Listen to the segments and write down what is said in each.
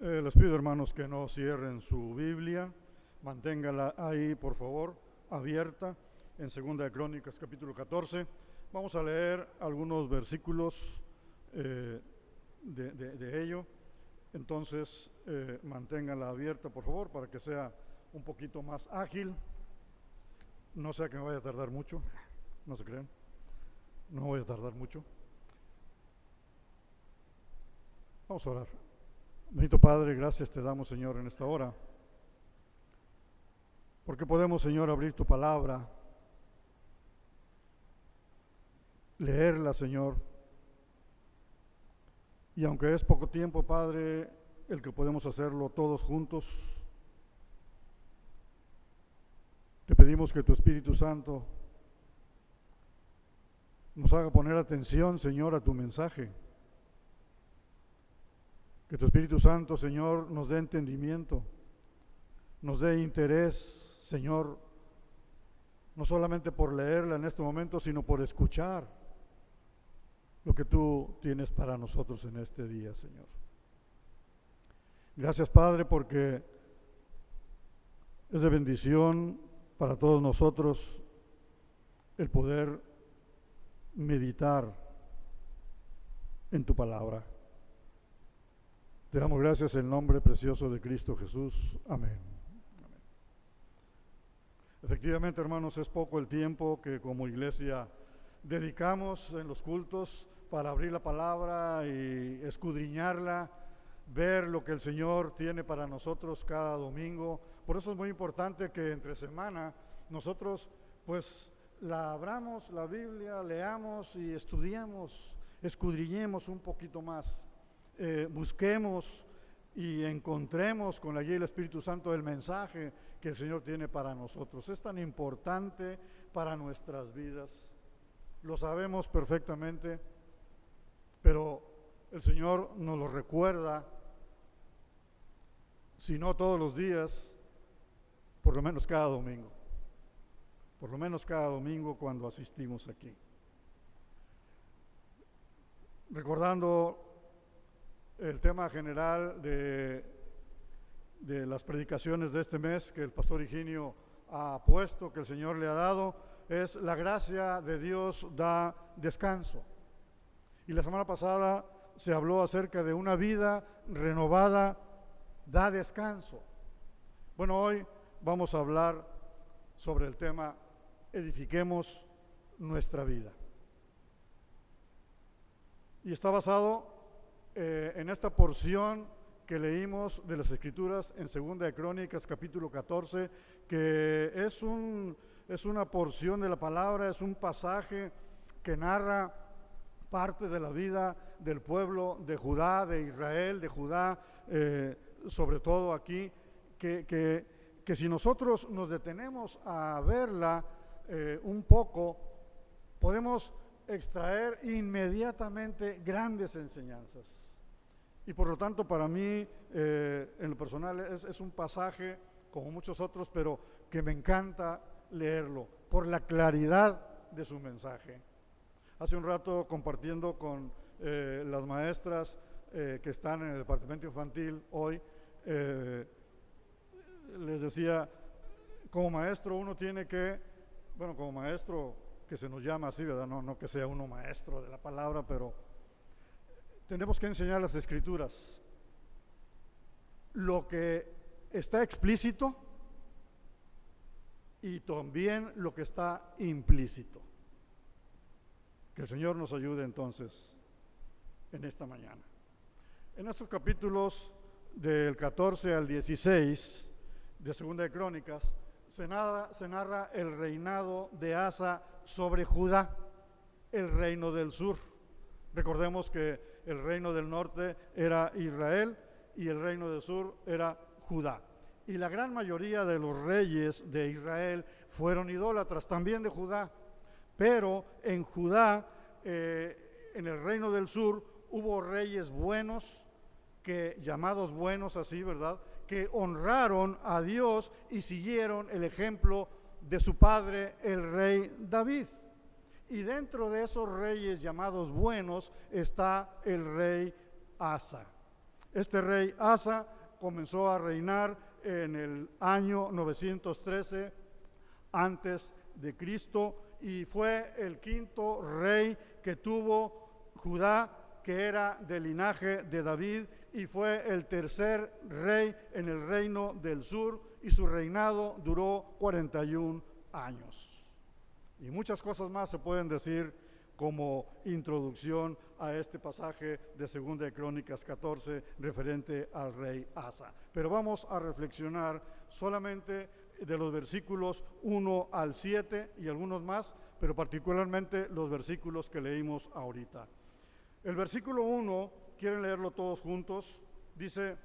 Les pido, hermanos, que no cierren su Biblia, manténgala ahí, por favor, abierta en Segunda de Crónicas, capítulo 14. Vamos a leer algunos versículos de ello. Entonces, manténganla abierta, por favor, para que sea un poquito más ágil. No sea que me vaya a tardar mucho, no se crean, no voy a tardar mucho. Vamos a orar. Bendito Padre, gracias te damos, Señor, en esta hora, porque podemos, Señor, abrir tu palabra, leerla, Señor, y aunque es poco tiempo, Padre, el que podemos hacerlo todos juntos, te pedimos que tu Espíritu Santo nos haga poner atención, Señor, a tu mensaje. Que tu Espíritu Santo, Señor, nos dé entendimiento, nos dé interés, Señor, no solamente por leerla en este momento, sino por escuchar lo que tú tienes para nosotros en este día, Señor. Gracias, Padre, porque es de bendición para todos nosotros el poder meditar en tu palabra. Te damos gracias en el nombre precioso de Cristo Jesús. Amén. Amén. Efectivamente, hermanos, es poco el tiempo que como iglesia dedicamos en los cultos para abrir la palabra y escudriñarla, ver lo que el Señor tiene para nosotros cada domingo. Por eso es muy importante que entre semana nosotros pues la abramos, la Biblia, leamos y estudiemos, escudriñemos un poquito más. Busquemos y encontremos con la guía del Espíritu Santo el mensaje que el Señor tiene para nosotros. Es tan importante para nuestras vidas, lo sabemos perfectamente, pero el Señor nos lo recuerda, si no todos los días, por lo menos cada domingo, cuando asistimos aquí. Recordando el tema general de las predicaciones de este mes que el pastor Higinio ha puesto, que el Señor le ha dado, es la gracia de Dios da descanso. Y la semana pasada se habló acerca de una vida renovada da descanso. Bueno, hoy vamos a hablar sobre el tema edifiquemos nuestra vida. Y está basado en esta porción que leímos de las Escrituras en Segunda de Crónicas, capítulo 14, que es una porción de la palabra, es un pasaje que narra parte de la vida del pueblo de Judá, de Israel, de Judá, sobre todo aquí, que si nosotros nos detenemos a verla un poco, podemos extraer inmediatamente grandes enseñanzas. Y por lo tanto, para mí, en lo personal, es un pasaje, como muchos otros, pero que me encanta leerlo, por la claridad de su mensaje. Hace un rato, compartiendo con las maestras que están en el departamento infantil hoy, les decía, como maestro uno tiene que, bueno, como maestro que se nos llama así, ¿verdad? No que sea uno maestro de la palabra, pero tenemos que enseñar las Escrituras, lo que está explícito y también lo que está implícito. Que el Señor nos ayude entonces en esta mañana. En estos capítulos del 14 al 16 de Segunda de Crónicas se narra el reinado de Asa sobre Judá, el reino del sur. Recordemos que el reino del norte era Israel y el reino del sur era Judá. Y la gran mayoría de los reyes de Israel fueron idólatras, también de Judá. Pero en Judá, en el reino del sur, hubo reyes buenos, llamados buenos así, ¿verdad?, que honraron a Dios y siguieron el ejemplo de su padre, el rey David. Y dentro de esos reyes llamados buenos está el rey Asa. Este rey Asa comenzó a reinar en el año 913 antes de Cristo y fue el quinto rey que tuvo Judá, que era del linaje de David, y fue el tercer rey en el reino del sur, y su reinado duró 41 años. Y muchas cosas más se pueden decir como introducción a este pasaje de 2 de Crónicas 14 referente al rey Asa. Pero vamos a reflexionar solamente de los versículos 1 al 7 y algunos más, pero particularmente los versículos que leímos ahorita. El versículo 1, ¿quieren leerlo todos juntos? Dice: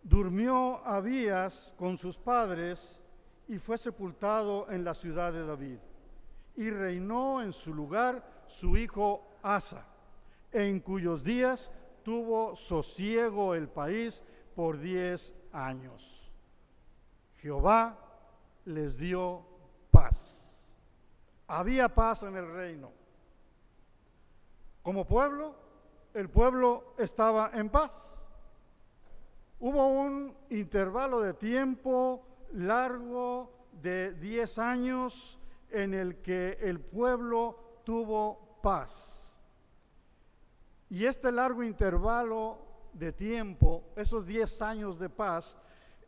durmió Abías con sus padres y fue sepultado en la ciudad de David. Y reinó en su lugar su hijo Asa, en cuyos días tuvo sosiego el país por 10 años. Jehová les dio paz. Había paz en el reino. Como pueblo, el pueblo estaba en paz. Hubo un intervalo de tiempo largo de 10 años en el que el pueblo tuvo paz. Y este largo intervalo de tiempo, esos 10 años de paz,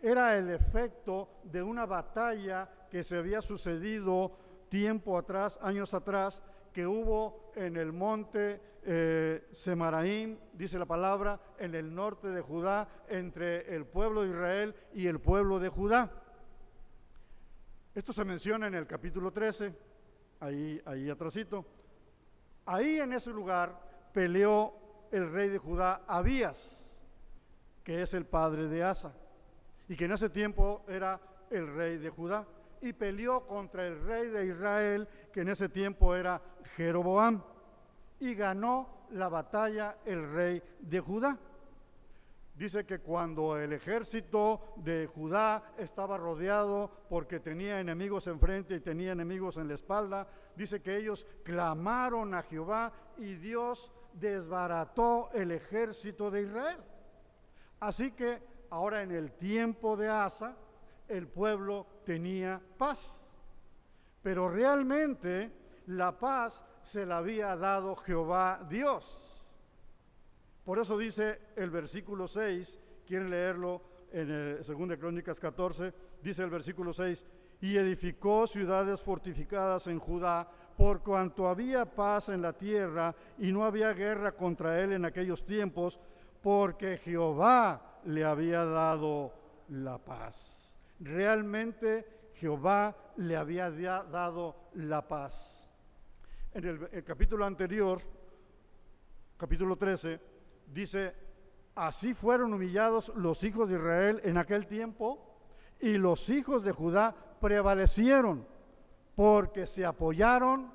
era el efecto de una batalla que se había sucedido tiempo atrás, años atrás, que hubo en el monte Semaraim, dice la palabra, en el norte de Judá, entre el pueblo de Israel y el pueblo de Judá. Esto se menciona en el capítulo 13, ahí atrásito. Ahí en ese lugar peleó el rey de Judá, Abías, que es el padre de Asa, y que en ese tiempo era el rey de Judá, y peleó contra el rey de Israel, que en ese tiempo era Jeroboam, y ganó la batalla el rey de Judá. Dice que cuando el ejército de Judá estaba rodeado porque tenía enemigos enfrente y tenía enemigos en la espalda, dice que ellos clamaron a Jehová y Dios desbarató el ejército de Israel. Así que ahora en el tiempo de Asa, el pueblo tenía paz. Pero realmente la paz se la había dado Jehová Dios. Por eso dice el versículo 6, quieren leerlo en el 2 de Crónicas 14, dice el versículo 6, y edificó ciudades fortificadas en Judá, por cuanto había paz en la tierra y no había guerra contra él en aquellos tiempos, porque Jehová le había dado la paz. Realmente Jehová le había dado la paz. En el capítulo anterior, capítulo 13, dice: así fueron humillados los hijos de Israel en aquel tiempo, y los hijos de Judá prevalecieron, porque se apoyaron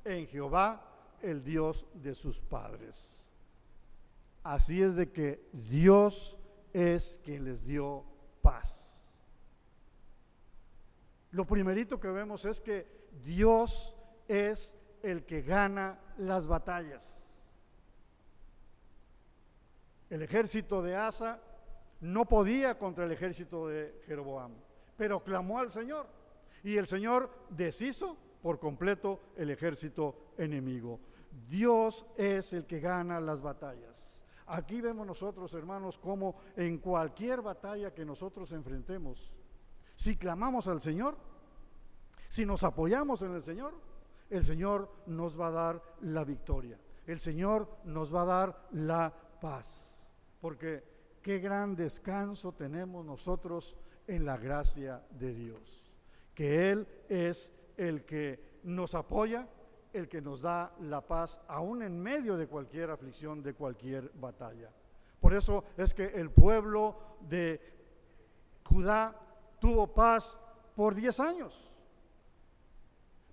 en Jehová, el Dios de sus padres. Así es de que Dios es quien les dio paz. Lo primerito que vemos es que Dios es el que gana las batallas. El ejército de Asa no podía contra el ejército de Jeroboam, pero clamó al Señor, y el Señor deshizo por completo el ejército enemigo. Dios es el que gana las batallas. Aquí vemos nosotros, hermanos, cómo en cualquier batalla que nosotros enfrentemos, si clamamos al Señor, si nos apoyamos en el Señor nos va a dar la victoria. El Señor nos va a dar la paz. Porque qué gran descanso tenemos nosotros en la gracia de Dios. Que Él es el que nos apoya, el que nos da la paz, aún en medio de cualquier aflicción, de cualquier batalla. Por eso es que el pueblo de Judá tuvo paz por 10 años.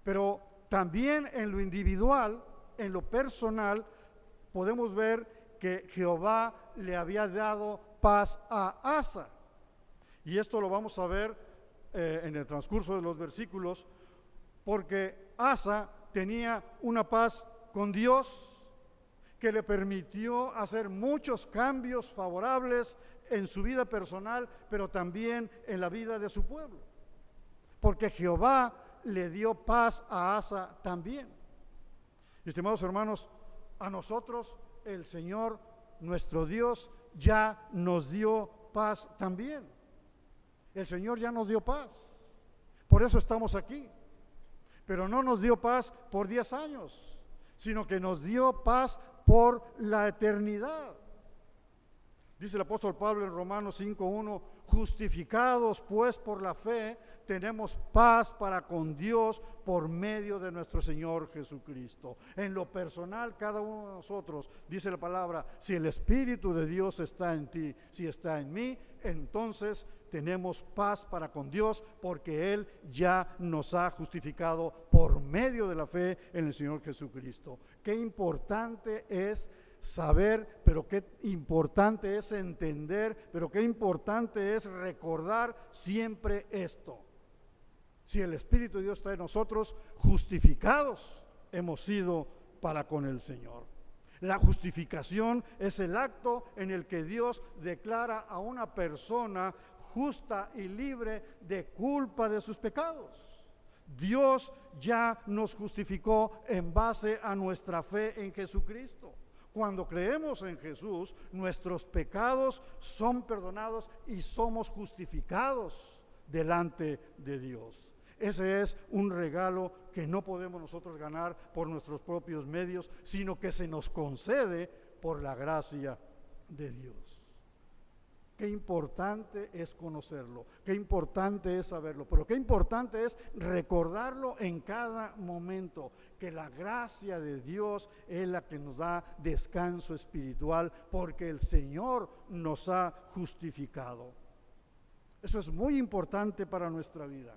Pero también en lo individual, en lo personal, podemos ver que Jehová le había dado paz a Asa. Y esto lo vamos a ver en el transcurso de los versículos, porque Asa tenía una paz con Dios que le permitió hacer muchos cambios favorables en su vida personal, pero también en la vida de su pueblo. Porque Jehová le dio paz a Asa también. Estimados hermanos, a nosotros el Señor, nuestro Dios, ya nos dio paz también. El Señor ya nos dio paz. Por eso estamos aquí. Pero no nos dio paz por 10 años, sino que nos dio paz por la eternidad. Dice el apóstol Pablo en Romanos 5:1, justificados pues por la fe, tenemos paz para con Dios por medio de nuestro Señor Jesucristo. En lo personal, cada uno de nosotros, dice la palabra, si el Espíritu de Dios está en ti, si está en mí, entonces tenemos paz para con Dios, porque Él ya nos ha justificado por medio de la fe en el Señor Jesucristo. Qué importante es saber, pero qué importante es entender, pero qué importante es recordar siempre esto. Si el Espíritu de Dios está en nosotros, justificados hemos sido para con el Señor. La justificación es el acto en el que Dios declara a una persona justa y libre de culpa de sus pecados. Dios ya nos justificó en base a nuestra fe en Jesucristo. Cuando creemos en Jesús, nuestros pecados son perdonados y somos justificados delante de Dios. Ese es un regalo que no podemos nosotros ganar por nuestros propios medios, sino que se nos concede por la gracia de Dios. Qué importante es conocerlo, qué importante es saberlo, pero qué importante es recordarlo en cada momento, que la gracia de Dios es la que nos da descanso espiritual, porque el Señor nos ha justificado. Eso es muy importante para nuestra vida.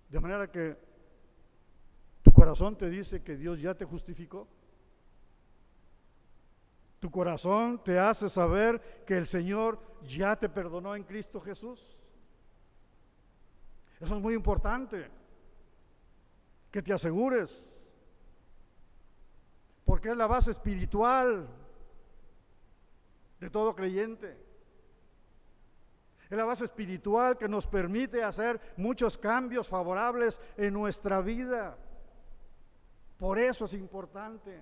De manera que tu corazón te dice que Dios ya te justificó. Tu corazón te hace saber que el Señor ya te perdonó en Cristo Jesús. Eso es muy importante, que te asegures, porque es la base espiritual de todo creyente. Es la base espiritual que nos permite hacer muchos cambios favorables en nuestra vida. Por eso es importante.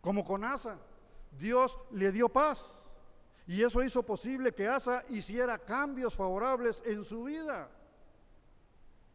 Como con Asa, Dios le dio paz y eso hizo posible que Asa hiciera cambios favorables en su vida.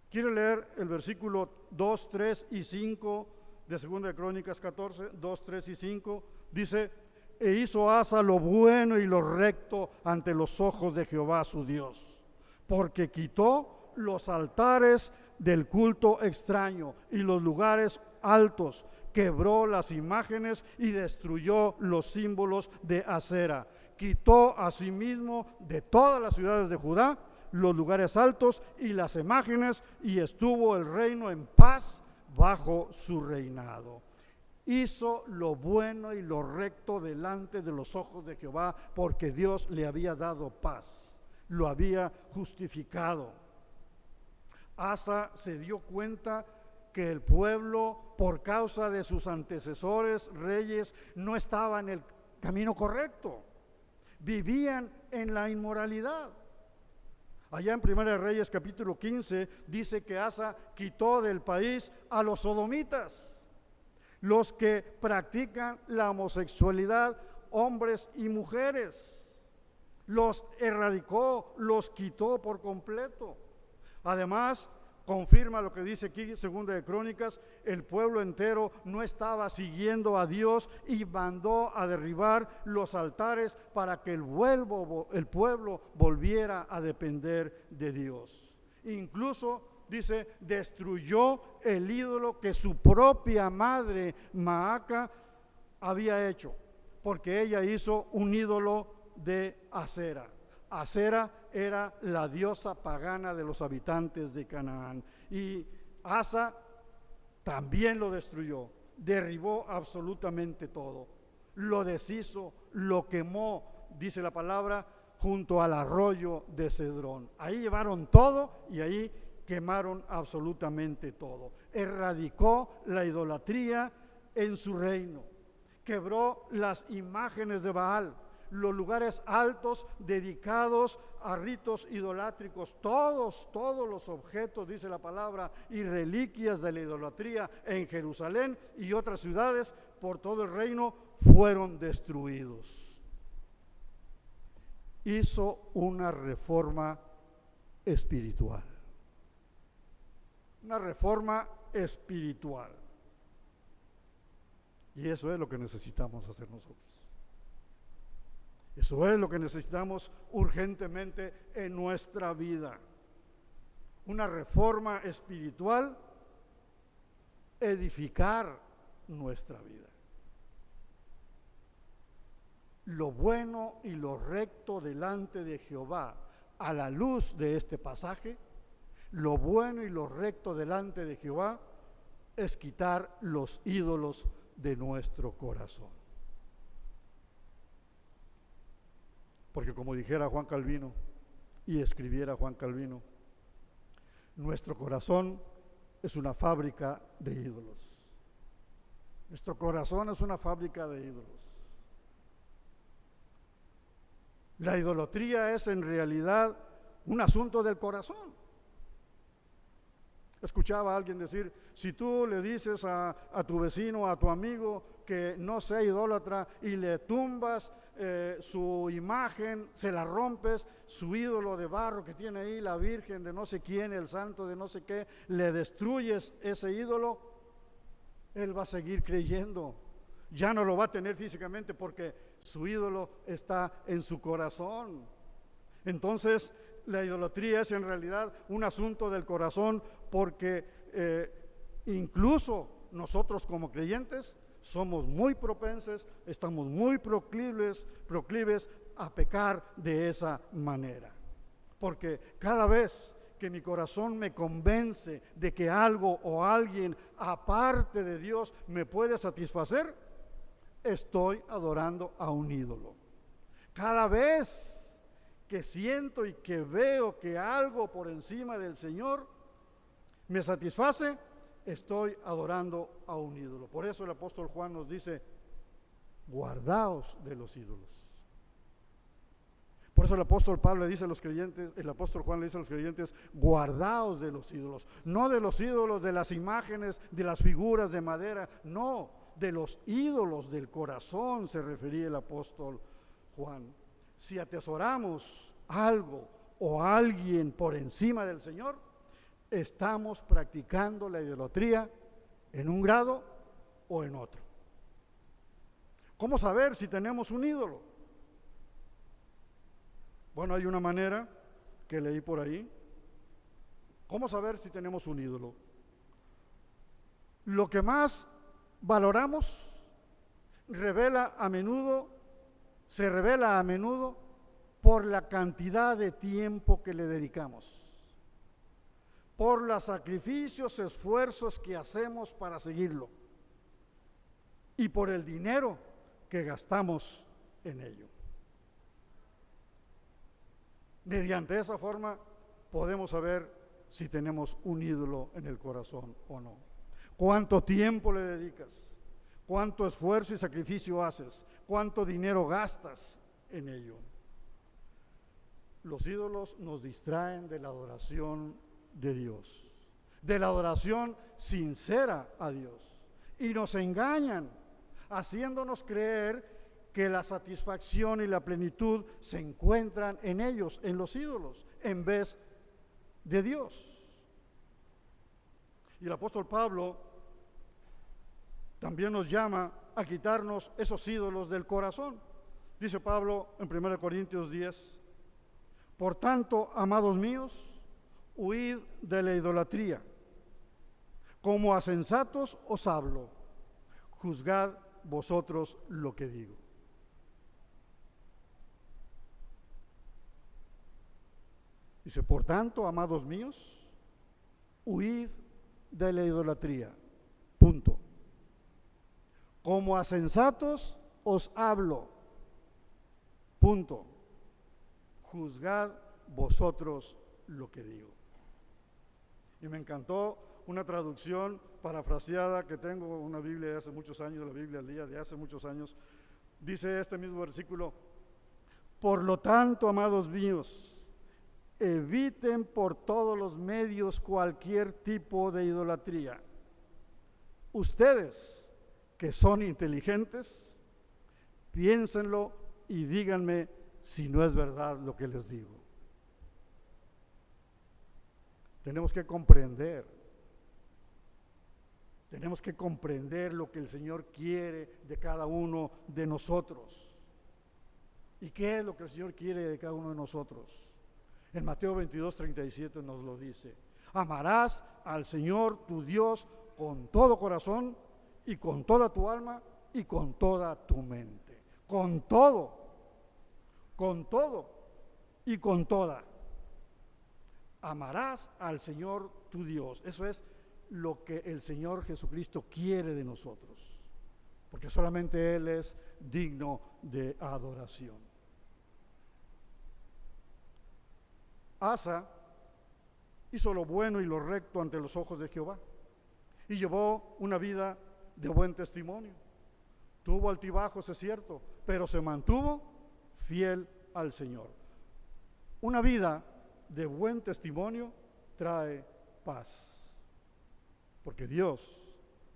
Quiero leer el versículo 2, 3 y 5 de 2 de Crónicas 14, 2, 3 y 5. Dice: e hizo Asa lo bueno y lo recto ante los ojos de Jehová su Dios, porque quitó los altares del culto extraño y los lugares altos, quebró las imágenes y destruyó los símbolos de Acera. Quitó asimismo de todas las ciudades de Judá los lugares altos y las imágenes, y estuvo el reino en paz bajo su reinado. Hizo lo bueno y lo recto delante de los ojos de Jehová, porque Dios le había dado paz, lo había justificado. Asa se dio cuenta que el pueblo, por causa de sus antecesores reyes, no estaba en el camino correcto, vivían en la inmoralidad. Allá en 1 Reyes capítulo 15 dice que Asa quitó del país a los sodomitas, los que practican la homosexualidad, hombres y mujeres. Los erradicó, los quitó por completo. Además, confirma lo que dice aquí 2 de Crónicas: el pueblo entero no estaba siguiendo a Dios y mandó a derribar los altares para que el pueblo volviera a depender de Dios. Incluso dice, destruyó el ídolo que su propia madre Maaca había hecho, porque ella hizo un ídolo de Acera. Acera era la diosa pagana de los habitantes de Canaán, y Asa también lo destruyó, derribó absolutamente todo, lo deshizo, lo quemó, dice la palabra, junto al arroyo de Cedrón. Ahí llevaron todo y ahí quemaron absolutamente todo. Erradicó la idolatría en su reino. Quebró las imágenes de Baal, los lugares altos dedicados a ritos idolátricos, todos los objetos, dice la palabra, y reliquias de la idolatría en Jerusalén y otras ciudades por todo el reino fueron destruidos. Hizo una reforma espiritual. Una reforma espiritual. Y eso es lo que necesitamos hacer nosotros. Eso es lo que necesitamos urgentemente en nuestra vida. Una reforma espiritual, edificar nuestra vida. Lo bueno y lo recto delante de Jehová, a la luz de este pasaje, lo bueno y lo recto delante de Jehová es quitar los ídolos de nuestro corazón. Porque como dijera Juan Calvino y escribiera Juan Calvino, nuestro corazón es una fábrica de ídolos. Nuestro corazón es una fábrica de ídolos. La idolatría es en realidad un asunto del corazón. Escuchaba a alguien decir, si tú le dices a tu vecino, a tu amigo que no sea idólatra y le tumbas su imagen, se la rompes, su ídolo de barro que tiene ahí, la virgen de no sé quién, el santo de no sé qué, le destruyes ese ídolo, él va a seguir creyendo. Ya no lo va a tener físicamente porque su ídolo está en su corazón. Entonces, la idolatría es en realidad un asunto del corazón porque incluso nosotros como creyentes somos muy propensos, estamos muy proclives a pecar de esa manera. Porque cada vez que mi corazón me convence de que algo o alguien aparte de Dios me puede satisfacer, estoy adorando a un ídolo. Cada vez que siento y que veo que algo por encima del Señor me satisface, estoy adorando a un ídolo. Por eso el apóstol Juan nos dice, guardaos de los ídolos. Por eso el apóstol Pablo le dice a los creyentes, el apóstol Juan le dice a los creyentes, guardaos de los ídolos. No de los ídolos de las imágenes, de las figuras de madera, no, de los ídolos del corazón se refería el apóstol Juan. Si atesoramos algo o alguien por encima del Señor, estamos practicando la idolatría en un grado o en otro. ¿Cómo saber si tenemos un ídolo? Bueno, hay una manera que leí por ahí. ¿Cómo saber si tenemos un ídolo? Lo que más valoramos se revela a menudo por la cantidad de tiempo que le dedicamos, por los sacrificios, esfuerzos que hacemos para seguirlo y por el dinero que gastamos en ello. Mediante esa forma podemos saber si tenemos un ídolo en el corazón o no. ¿Cuánto tiempo le dedicas? ¿Cuánto esfuerzo y sacrificio haces? ¿Cuánto dinero gastas en ello? Los ídolos nos distraen de la adoración de Dios, de la adoración sincera a Dios, y nos engañan, haciéndonos creer que la satisfacción y la plenitud se encuentran en ellos, en los ídolos, en vez de Dios. Y el apóstol Pablo también nos llama a quitarnos esos ídolos del corazón. Dice Pablo en 1 Corintios 10, por tanto, amados míos, huid de la idolatría. Como a sensatos os hablo, juzgad vosotros lo que digo. Dice, por tanto, amados míos, huid de la idolatría. Punto. Como a sensatos os hablo. Punto. Juzgad vosotros lo que digo. Y me encantó una traducción parafraseada que tengo, una Biblia de hace muchos años, la Biblia al día de hace muchos años. Dice este mismo versículo: por lo tanto, amados míos, eviten por todos los medios cualquier tipo de idolatría. Ustedes, que son inteligentes, piénsenlo y díganme si no es verdad lo que les digo. Tenemos que comprender lo que el Señor quiere de cada uno de nosotros. ¿Y qué es lo que el Señor quiere de cada uno de nosotros? En Mateo 22:37 nos lo dice: amarás al Señor tu Dios con todo corazón y con toda tu alma y con toda tu mente. Con todo y con toda. Amarás al Señor tu Dios. Eso es lo que el Señor Jesucristo quiere de nosotros, porque solamente Él es digno de adoración. Asa hizo lo bueno y lo recto ante los ojos de Jehová y llevó una vida de buen testimonio. Tuvo altibajos, es cierto, pero se mantuvo fiel al Señor. Una vida de buen testimonio trae paz, porque Dios,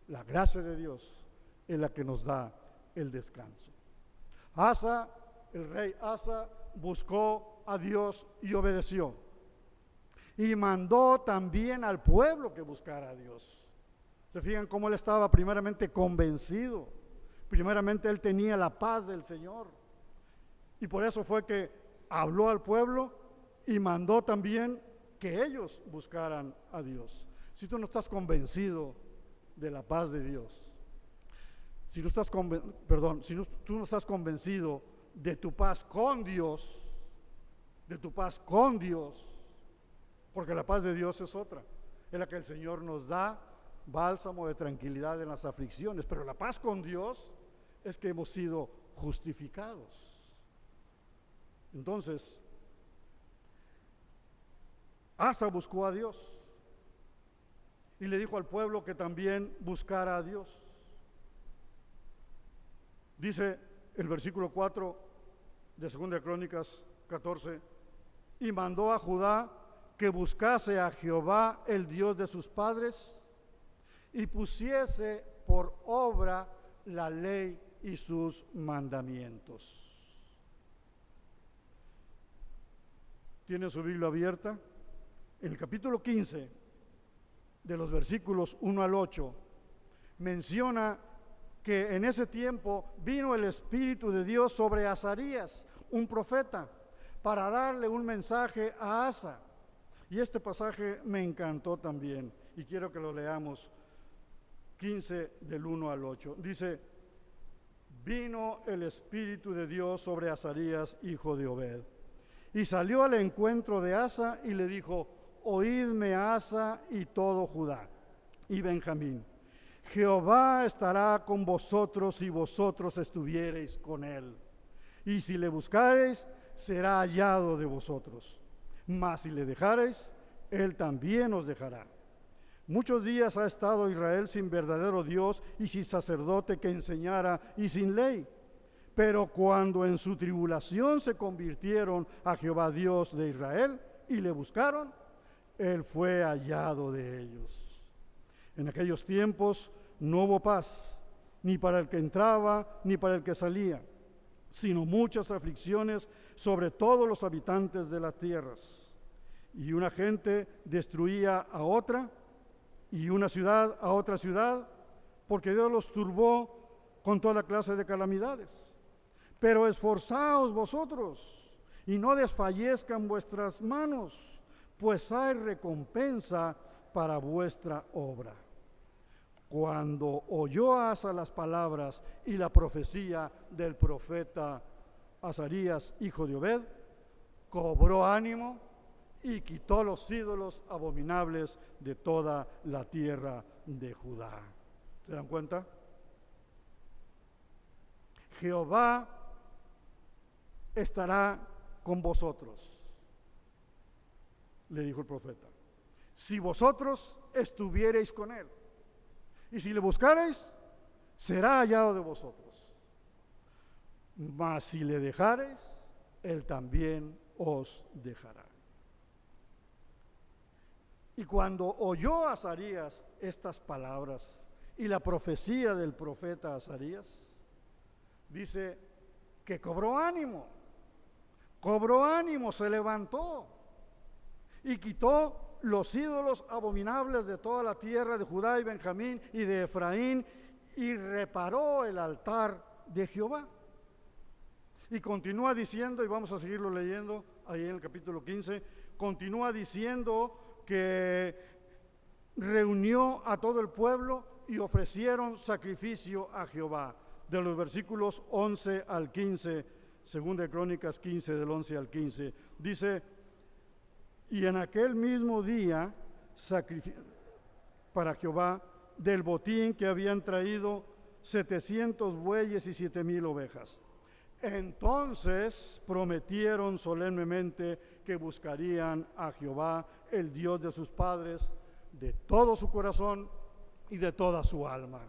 la gracia de Dios, es la que nos da el descanso. El rey Asa buscó a Dios y obedeció, y mandó también al pueblo que buscara a Dios. Se fijan cómo él estaba primeramente convencido, primeramente él tenía la paz del Señor, y por eso fue que habló al pueblo y mandó también que ellos buscaran a Dios. Si tú no estás convencido de la paz de Dios, si tú no estás convencido de tu paz con Dios, porque la paz de Dios es otra, es la que el Señor nos da, bálsamo de tranquilidad en las aflicciones, pero la paz con Dios es que hemos sido justificados. Entonces, Asa buscó a Dios y le dijo al pueblo que también buscara a Dios. Dice el versículo 4 de 2 Crónicas 14: y mandó a Judá que buscase a Jehová, el Dios de sus padres, y pusiese por obra la ley y sus mandamientos. ¿Tiene su Biblia abierta? En el capítulo 15, de los versículos 1 al 8, menciona que en ese tiempo vino el Espíritu de Dios sobre Azarías, un profeta, para darle un mensaje a Asa. Y este pasaje me encantó también, y quiero que lo leamos. 15 del 1 al 8. Dice: vino el Espíritu de Dios sobre Azarías, hijo de Obed, y salió al encuentro de Asa y le dijo: oídme, Asa y todo Judá y Benjamín, Jehová estará con vosotros si vosotros estuviereis con él, y si le buscareis, será hallado de vosotros, mas si le dejareis, él también os dejará. Muchos días ha estado Israel sin verdadero Dios y sin sacerdote que enseñara y sin ley. Pero cuando en su tribulación se convirtieron a Jehová Dios de Israel y le buscaron, él fue hallado de ellos. En aquellos tiempos no hubo paz, ni para el que entraba, ni para el que salía, sino muchas aflicciones sobre todos los habitantes de las tierras. Y una gente destruía a otra, y una ciudad a otra ciudad, porque Dios los turbó con toda clase de calamidades. Pero esforzaos vosotros, y no desfallezcan vuestras manos, pues hay recompensa para vuestra obra. Cuando oyó Asa las palabras y la profecía del profeta Azarías, hijo de Obed, cobró ánimo y quitó los ídolos abominables de toda la tierra de Judá. ¿Se dan cuenta? Jehová estará con vosotros, le dijo el profeta, si vosotros estuviereis con él. Y si le buscareis, será hallado de vosotros. Mas si le dejareis, él también os dejará. Y cuando oyó Azarías estas palabras y la profecía del profeta Azarías, dice que cobró ánimo, se levantó y quitó los ídolos abominables de toda la tierra de Judá y Benjamín y de Efraín y reparó el altar de Jehová. Y continúa diciendo, y vamos a seguirlo leyendo ahí en el capítulo 15, continúa diciendo que reunió a todo el pueblo y ofrecieron sacrificio a Jehová. De los versículos 11 al 15, segunda de Crónicas 15, del 11 al 15, dice: y en aquel mismo día para Jehová del botín que habían traído 700 bueyes y 7,000 ovejas. Entonces prometieron solemnemente que buscarían a Jehová, el Dios de sus padres, de todo su corazón y de toda su alma.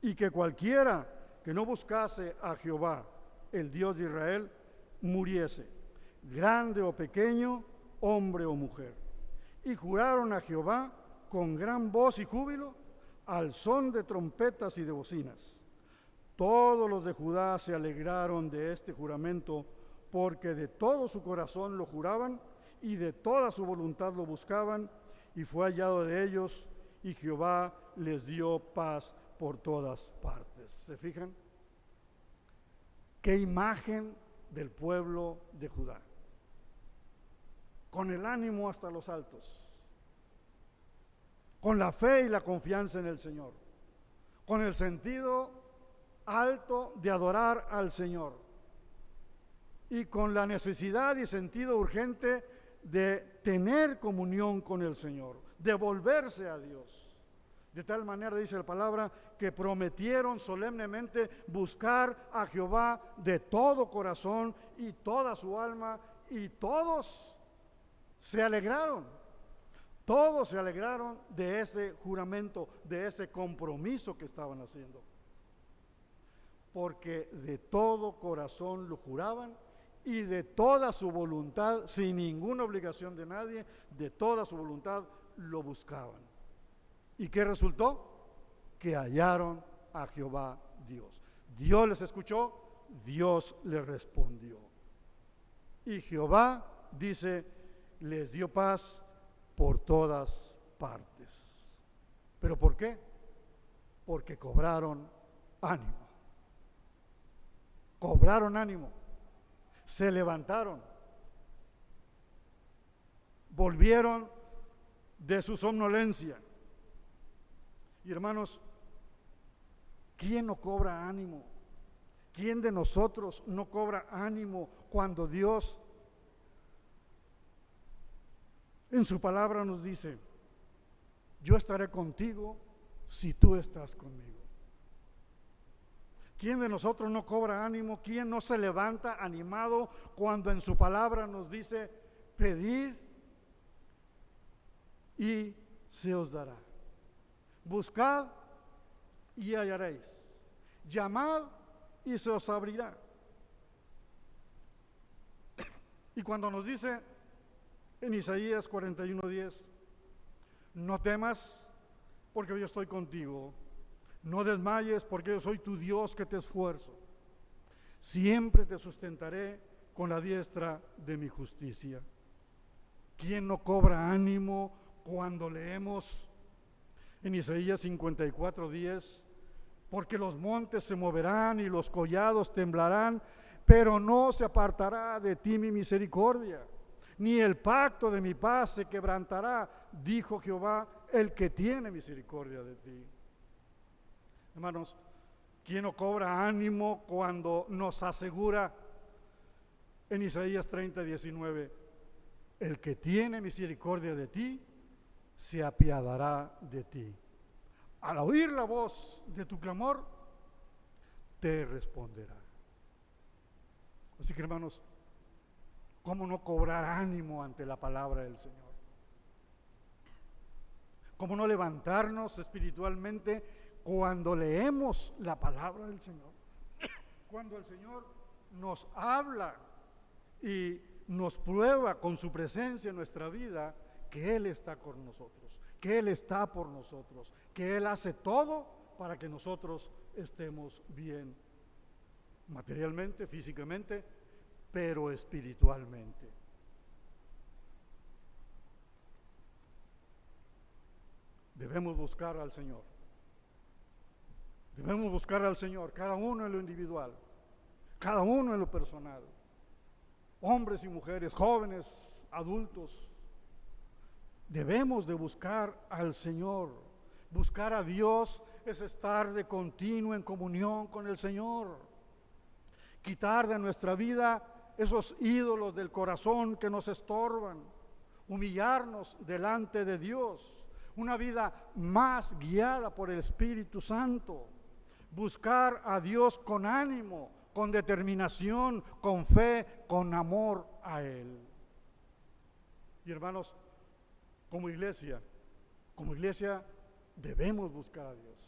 Y que cualquiera que no buscase a Jehová, el Dios de Israel, muriese, grande o pequeño, hombre o mujer. Y juraron a Jehová con gran voz y júbilo, al son de trompetas y de bocinas. Todos los de Judá se alegraron de este juramento, porque de todo su corazón lo juraban y de toda su voluntad lo buscaban, y fue hallado de ellos, y Jehová les dio paz por todas partes. ¿Se fijan? Qué imagen del pueblo de Judá. Con el ánimo hasta los altos, con la fe y la confianza en el Señor, con el sentido alto de adorar al Señor y con la necesidad y sentido urgente de tener comunión con el Señor, de volverse a Dios. De tal manera, dice la palabra, que prometieron solemnemente buscar a Jehová de todo corazón y toda su alma, y todos se alegraron. Todos se alegraron de ese juramento, de ese compromiso que estaban haciendo. Porque de todo corazón lo juraban y de toda su voluntad, sin ninguna obligación de nadie, de toda su voluntad lo buscaban. ¿Y qué resultó? Que hallaron a Jehová Dios. Dios les escuchó, Dios les respondió. Y Jehová, dice, les dio paz por todas partes. ¿Pero por qué? Porque cobraron ánimo. Cobraron ánimo. Se levantaron. Volvieron de su somnolencia. Y hermanos, ¿quién no cobra ánimo? ¿Quién de nosotros no cobra ánimo cuando Dios en su palabra nos dice: yo estaré contigo si tú estás conmigo? ¿Quién de nosotros no cobra ánimo? ¿Quién no se levanta animado cuando en su palabra nos dice: pedid y se os dará? Buscad y hallaréis. Llamad y se os abrirá. Y cuando nos dice en Isaías 41:10, no temas porque yo estoy contigo, no desmayes porque yo soy tu Dios que te esfuerzo, siempre te sustentaré con la diestra de mi justicia. ¿Quién no cobra ánimo cuando leemos en Isaías 54:10, porque los montes se moverán y los collados temblarán, pero no se apartará de ti mi misericordia, ni el pacto de mi paz se quebrantará, dijo Jehová, el que tiene misericordia de ti? Hermanos, ¿quién no cobra ánimo cuando nos asegura en Isaías 30:19, el que tiene misericordia de ti se apiadará de ti? Al oír la voz de tu clamor, te responderá. Así que, hermanos, ¿cómo no cobrar ánimo ante la palabra del Señor? ¿Cómo no levantarnos espiritualmente cuando leemos la palabra del Señor? Cuando el Señor nos habla y nos prueba con su presencia en nuestra vida que Él está con nosotros, que Él está por nosotros, que Él hace todo para que nosotros estemos bien, materialmente, físicamente, pero espiritualmente. Debemos buscar al Señor. Debemos buscar al Señor, cada uno en lo individual, cada uno en lo personal. Hombres y mujeres, jóvenes, adultos. Debemos de buscar al Señor. Buscar a Dios es estar de continuo en comunión con el Señor. Quitar de nuestra vida esos ídolos del corazón que nos estorban. Humillarnos delante de Dios. Una vida más guiada por el Espíritu Santo. Buscar a Dios con ánimo, con determinación, con fe, con amor a Él. Y hermanos, como iglesia debemos buscar a Dios.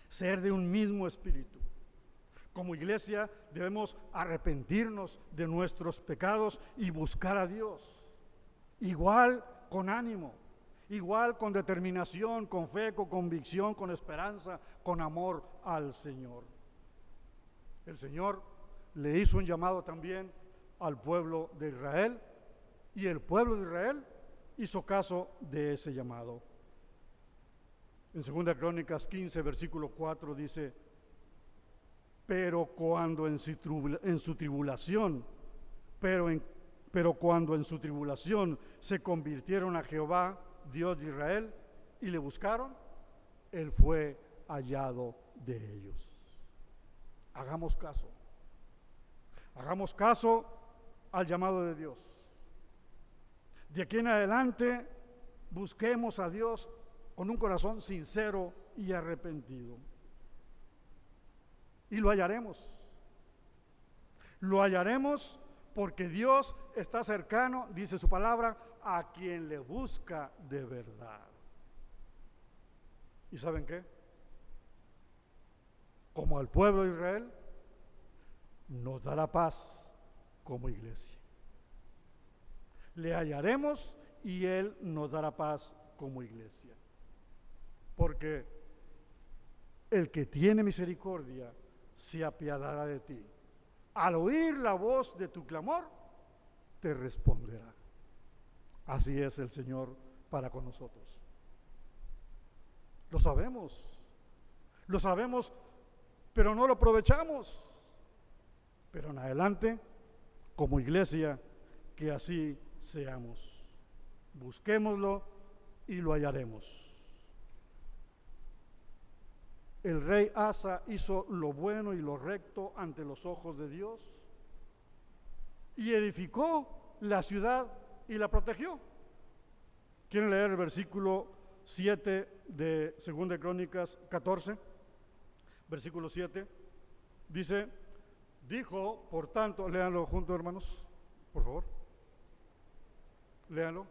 Ser de un mismo espíritu. Como iglesia debemos arrepentirnos de nuestros pecados y buscar a Dios. Igual con ánimo, igual con determinación, con fe, con convicción, con esperanza, con amor al Señor. El Señor le hizo un llamado también al pueblo de Israel y el pueblo de Israel hizo caso de ese llamado. En 2 Crónicas 15, versículo 4 dice: pero cuando en su tribulación se convirtieron a Jehová, Dios de Israel, y le buscaron, Él fue hallado de ellos. Hagamos caso al llamado de Dios. De aquí en adelante busquemos a Dios con un corazón sincero y arrepentido. Y lo hallaremos. Lo hallaremos porque Dios está cercano, dice su palabra, a quien le busca de verdad. ¿Y saben qué? Como al pueblo de Israel, nos dará paz como iglesia. Le hallaremos y Él nos dará paz como iglesia. Porque el que tiene misericordia se apiadará de ti. Al oír la voz de tu clamor, te responderá. Así es el Señor para con nosotros. Lo sabemos, pero no lo aprovechamos. Pero en adelante, como iglesia, que así seamos. Busquémoslo y lo hallaremos. El rey Asa hizo lo bueno y lo recto ante los ojos de Dios y edificó la ciudad y la protegió. ¿Quieren leer el versículo 7 de 2 Crónicas 14? Versículo 7 dice: dijo, por tanto, léanlo juntos, hermanos, por favor, léanlo.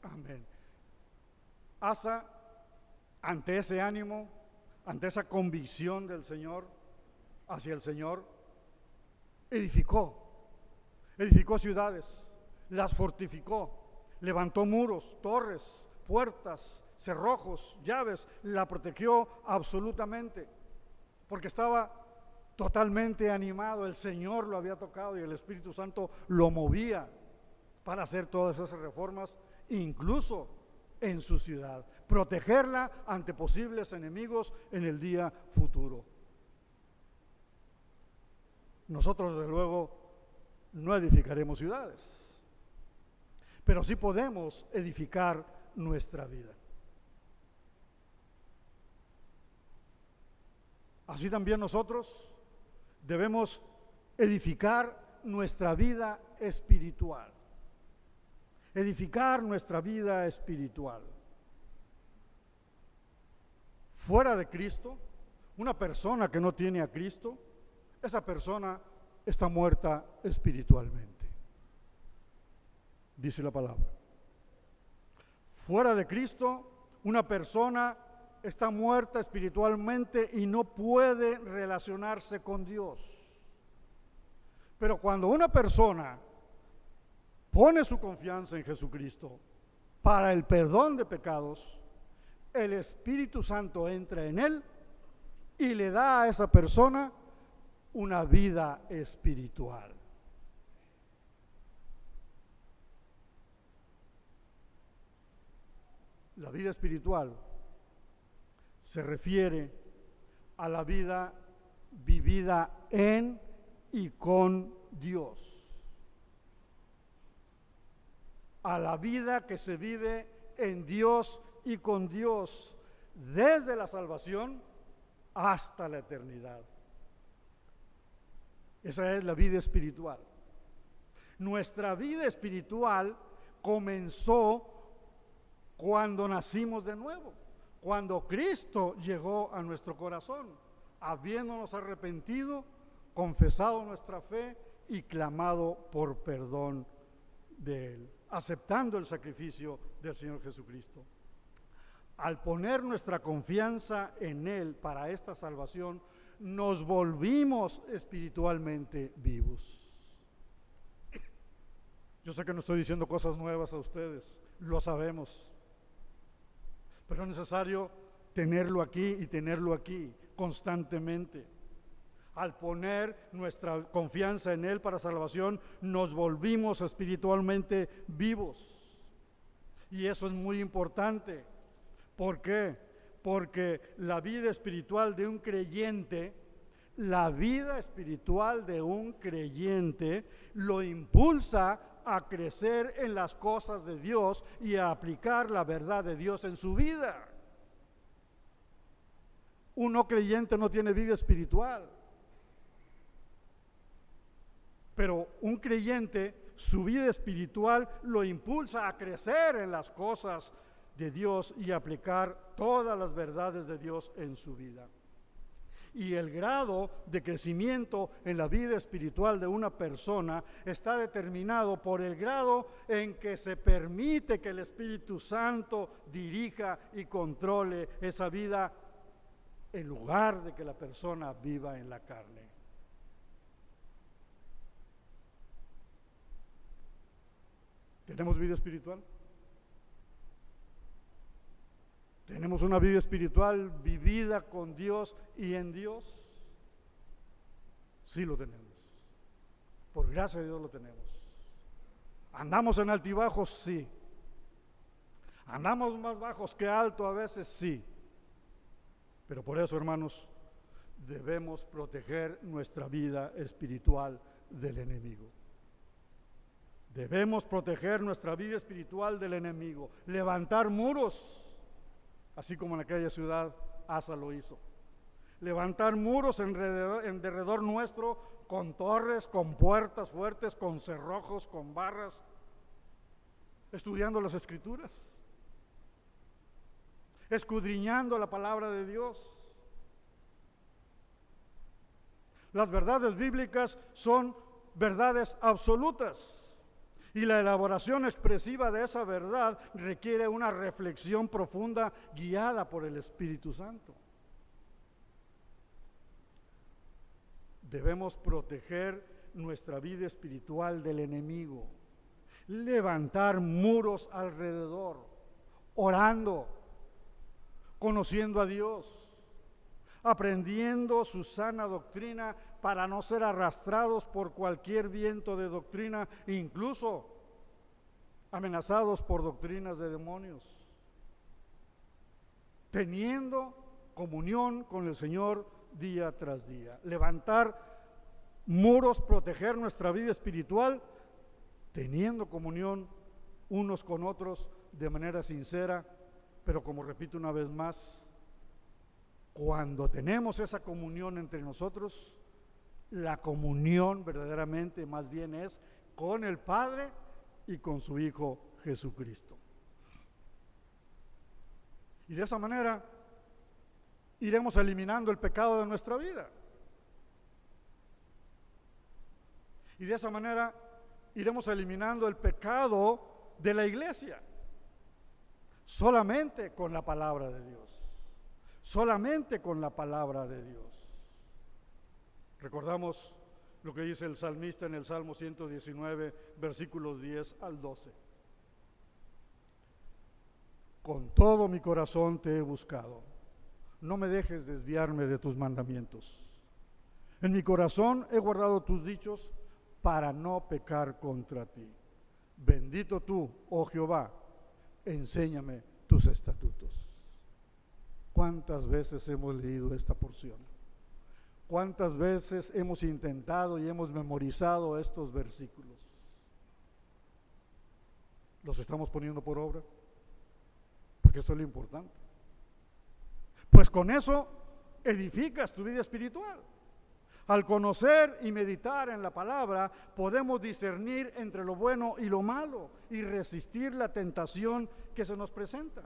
Amén. Asa, ante ese ánimo, ante esa convicción del Señor, hacia el Señor, edificó ciudades, las fortificó, levantó muros, torres, puertas, cerrojos, llaves, la protegió absolutamente, porque estaba totalmente animado. El Señor lo había tocado y el Espíritu Santo lo movía para hacer todas esas reformas, incluso en su ciudad, protegerla ante posibles enemigos en el día futuro. Nosotros, desde luego, no edificaremos ciudades, pero sí podemos edificar nuestra vida. Así también nosotros debemos edificar nuestra vida espiritual. Edificar nuestra vida espiritual. Fuera de Cristo, una persona que no tiene a Cristo, esa persona está muerta espiritualmente. Dice la palabra. Fuera de Cristo, una persona está muerta espiritualmente y no puede relacionarse con Dios. Pero cuando una persona pone su confianza en Jesucristo para el perdón de pecados, el Espíritu Santo entra en él y le da a esa persona una vida espiritual. La vida espiritual se refiere a la vida vivida en y con Dios, a la vida que se vive en Dios y con Dios desde la salvación hasta la eternidad. Esa es la vida espiritual. Nuestra vida espiritual comenzó cuando nacimos de nuevo, cuando Cristo llegó a nuestro corazón, habiéndonos arrepentido, confesado nuestra fe y clamado por perdón de Él, aceptando el sacrificio del Señor Jesucristo. Al poner nuestra confianza en Él para esta salvación, nos volvimos espiritualmente vivos. Yo sé que no estoy diciendo cosas nuevas a ustedes, lo sabemos, pero es necesario tenerlo aquí y tenerlo aquí constantemente. Al poner nuestra confianza en Él para salvación, nos volvimos espiritualmente vivos. Y eso es muy importante. ¿Por qué? Porque la vida espiritual de un creyente, lo impulsa a crecer en las cosas de Dios y a aplicar la verdad de Dios en su vida. Un no creyente no tiene vida espiritual, pero un creyente, su vida espiritual lo impulsa a crecer en las cosas de Dios y aplicar todas las verdades de Dios en su vida. Y el grado de crecimiento en la vida espiritual de una persona está determinado por el grado en que se permite que el Espíritu Santo dirija y controle esa vida en lugar de que la persona viva en la carne. ¿Tenemos vida espiritual? ¿Tenemos una vida espiritual vivida con Dios y en Dios? Sí lo tenemos. Por gracia de Dios lo tenemos. ¿Andamos en altibajos? Sí. ¿Andamos más bajos que alto a veces? Sí. Pero por eso, hermanos, debemos proteger nuestra vida espiritual del enemigo. Debemos proteger nuestra vida espiritual del enemigo. Levantar muros. Así como en aquella ciudad Asa lo hizo. Levantar muros en derredor nuestro con torres, con puertas fuertes, con cerrojos, con barras, estudiando las Escrituras, escudriñando la palabra de Dios. Las verdades bíblicas son verdades absolutas. Y la elaboración expresiva de esa verdad requiere una reflexión profunda guiada por el Espíritu Santo. Debemos proteger nuestra vida espiritual del enemigo, levantar muros alrededor, orando, conociendo a Dios, aprendiendo su sana doctrina para no ser arrastrados por cualquier viento de doctrina, incluso amenazados por doctrinas de demonios, teniendo comunión con el Señor día tras día. Levantar muros, proteger nuestra vida espiritual, teniendo comunión unos con otros de manera sincera, pero como repito una vez más, cuando tenemos esa comunión entre nosotros, La comunión verdaderamente más bien es con el Padre y con su Hijo Jesucristo. Y de esa manera iremos eliminando el pecado de nuestra vida. Y de esa manera iremos eliminando el pecado de la iglesia. Solamente con la palabra de Dios. Solamente con la palabra de Dios. Recordamos lo que dice el salmista en el Salmo 119, versículos 10 al 12. Con todo mi corazón te he buscado. No me dejes desviarme de tus mandamientos. En mi corazón he guardado tus dichos para no pecar contra ti. Bendito tú, oh Jehová, enséñame tus estatutos. ¿Cuántas veces hemos leído esta porción? ¿Cuántas veces hemos intentado y hemos memorizado estos versículos? ¿Los estamos poniendo por obra? Porque eso es lo importante. Pues con eso edificas tu vida espiritual. Al conocer y meditar en la palabra, podemos discernir entre lo bueno y lo malo y resistir la tentación que se nos presenta.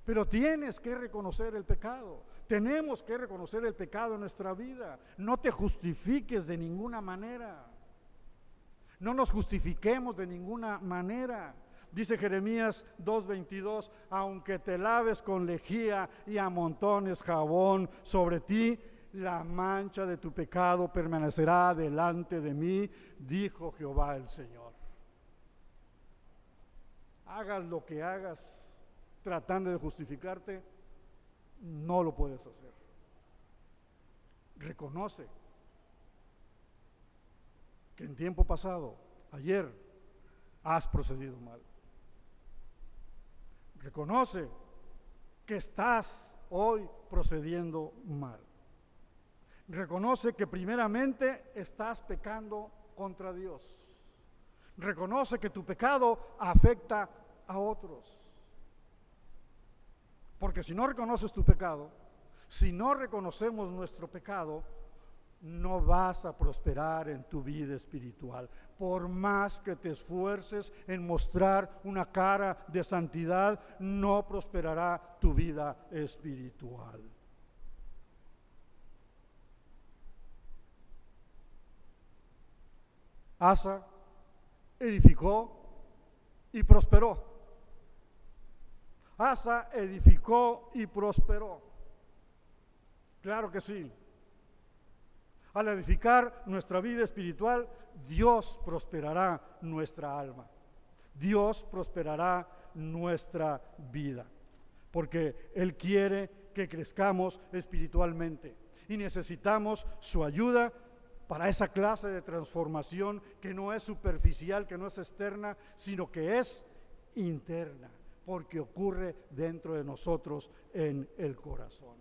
Pero tienes que reconocer el pecado. Tenemos que reconocer el pecado en nuestra vida. No te justifiques de ninguna manera. No nos justifiquemos de ninguna manera. Dice Jeremías 2:22, aunque te laves con lejía y amontones jabón sobre ti, la mancha de tu pecado permanecerá delante de mí, dijo Jehová el Señor. Hagas lo que hagas tratando de justificarte, no lo puedes hacer. Reconoce que en tiempo pasado, ayer, has procedido mal. Reconoce que estás hoy procediendo mal. Reconoce que primeramente estás pecando contra Dios. Reconoce que tu pecado afecta a otros. Porque si no reconoces tu pecado, si no reconocemos nuestro pecado, no vas a prosperar en tu vida espiritual. Por más que te esfuerces en mostrar una cara de santidad, no prosperará tu vida espiritual. Asa edificó y prosperó. Asa edificó y prosperó. Claro que sí. Al edificar nuestra vida espiritual, Dios prosperará nuestra alma. Dios prosperará nuestra vida. Porque Él quiere que crezcamos espiritualmente. Y necesitamos su ayuda para esa clase de transformación que no es superficial, que no es externa, sino que es interna, porque ocurre dentro de nosotros en el corazón.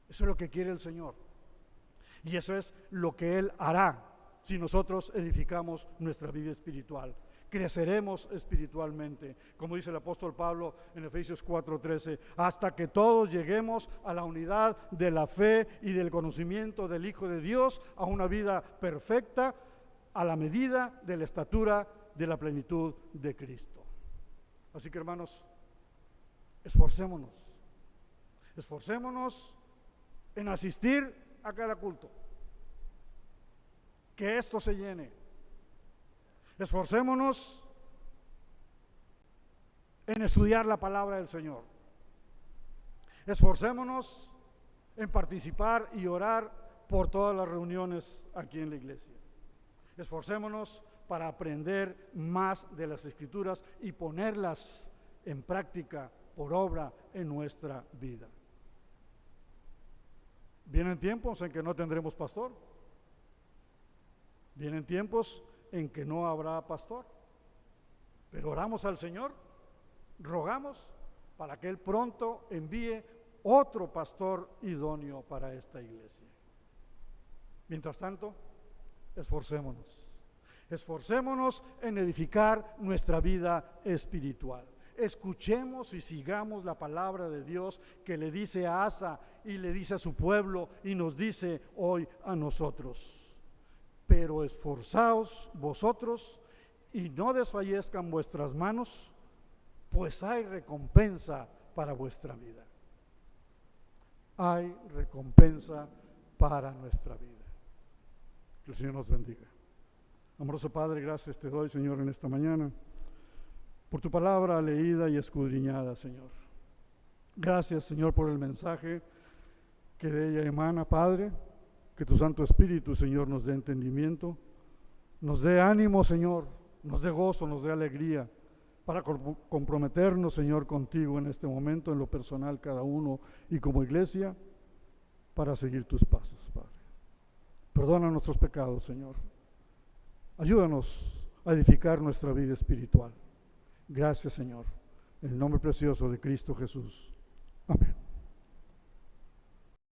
Eso es lo que quiere el Señor. Y eso es lo que Él hará si nosotros edificamos nuestra vida espiritual. Creceremos espiritualmente, como dice el apóstol Pablo en Efesios 4:13, hasta que todos lleguemos a la unidad de la fe y del conocimiento del Hijo de Dios, a una vida perfecta, a la medida de la estatura de la plenitud de Cristo. Así que, hermanos, esforcémonos en asistir a cada culto, que esto se llene. Esforcémonos en estudiar la palabra del Señor. Esforcémonos en participar y orar por todas las reuniones aquí en la iglesia. Esforcémonos para aprender más de las Escrituras y ponerlas en práctica por obra en nuestra vida. Vienen tiempos en que no tendremos pastor. Vienen tiempos en que no habrá pastor. Pero oramos al Señor, rogamos para que Él pronto envíe otro pastor idóneo para esta iglesia. Mientras tanto, esforcémonos en edificar nuestra vida espiritual. escuchemos y sigamos la palabra de Dios que le dice a Asa y le dice a su pueblo y nos dice hoy a nosotros. Pero esforzaos vosotros y no desfallezcan vuestras manos, pues hay recompensa para vuestra vida. Hay recompensa para nuestra vida. Que el Señor nos bendiga. Amoroso Padre, gracias te doy, Señor, en esta mañana, por tu palabra leída y escudriñada, Señor. Gracias, Señor, por el mensaje que de ella emana, Padre. Que tu Santo Espíritu, Señor, nos dé entendimiento, nos dé ánimo, Señor, nos dé gozo, nos dé alegría, para comprometernos, Señor, contigo en este momento, en lo personal cada uno y como iglesia, para seguir tus pasos, Padre. Perdona nuestros pecados, Señor. Ayúdanos a edificar nuestra vida espiritual. Gracias, Señor. En el nombre precioso de Cristo Jesús. Amén.